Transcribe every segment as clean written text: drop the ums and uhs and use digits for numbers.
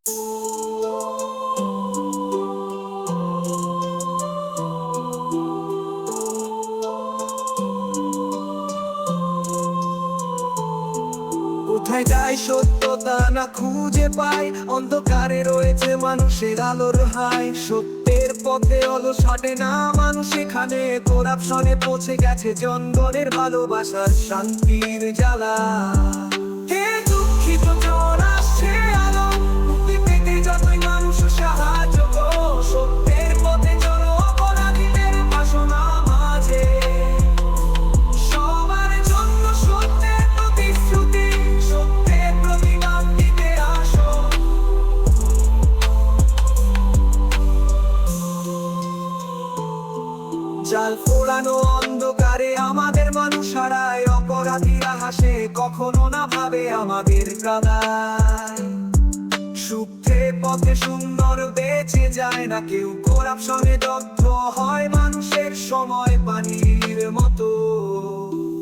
কোথায় যায় সত্যতা না খুঁজে পাই, অন্ধকারে রয়েছে মানুষের আলোর হাই। সত্যের পথে অলস হাঁটে না মানুষ এখানে, করাপশনে পৌঁছে গেছে জনগণের ভালোবাসার শান্তির জ্বালা। হে দুঃখিত জন আসছে আলো, মুক্তি পেতে যতই মানুষ সাহায্য করো। সত্যের পথে চলো, অপরাধীদের বাসনা মাঝে। সবার জন্য সত্যের প্রতিশ্রুতি, সত্যের প্রতিবাদ দিতে আসো। জাল ফোড়ানো অন্ধকারে আমাদের মানুষ হারায়, অপরাধীরা হাসে কখনো না ভাবে আমাদের কাদায়। সুখে পথে সুন্দর বেঁচে যায় না কেউ, করাপশনে দগ্ধ হয় মানুষের সময় পানির মতো।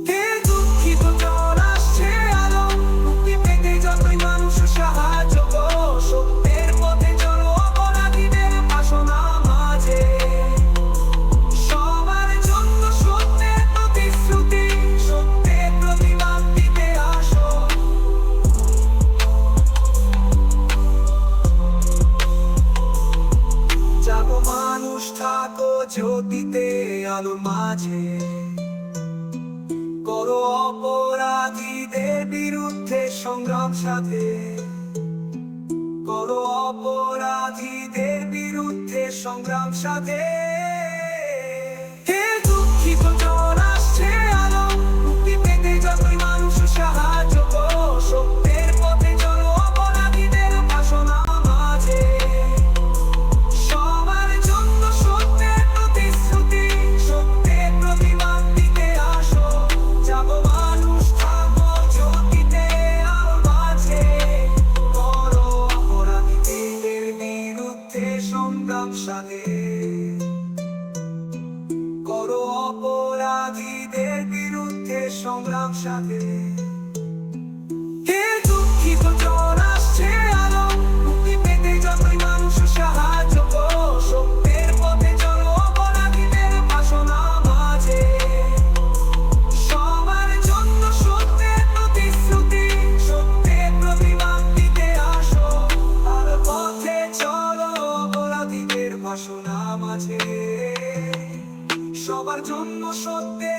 হে দুঃখিত জন আসছে আলো, মুক্তি পেতে যতই মানুষ সাহায্য করো। সত্যের পথে চলো, অপরাধীদের বাসনা মাঝে। সবার জন্য সত্যের প্রতিশ্রুতি, সত্যের প্রতিবাদ দিতে আসো। জাগো মানুষ, থাকো জ্যোতিতে আলোর মাঝে। করো অপরাধীদের বিরুদ্ধে সংগ্রাম সাথে। করো অপরাধীদের বিরুদ্ধে সংগ্রাম সাথে। হে দুঃখিত জন আসছে আলো, মুক্তি পেতে যতই মানুষ সাহায্য করো। সত্যের পথে চলো, অপরাধীদের বাসনা মাঝে। সবার জন্য সত্যের প্রতিশ্রুতি, সত্যের প্রতিবাদ দিতে আসো। যাবো মানুষ, থাকবো জ্যোতিতে আলোর মাঝে। করো অপরাধীদের বিরুদ্ধে সংগ্রাম সাথে। করো অপরাধীদের বিরুদ্ধে সংগ্রাম সাথে। হে দুঃখিত জন আসছে আলো, মুক্তি পেতে যতই মানুষ সাহায্য করো। সত্যের পথে চলো, অপরাধীদের বাসনা মাঝে। সবার জন্য সত্যের প্রতিশ্রুতি, সত্যের প্রতিবাদ দিতে আসো। আর পথে চলো, অপরাধীদের বাসনা মাঝে। সবার জন্য সত্যের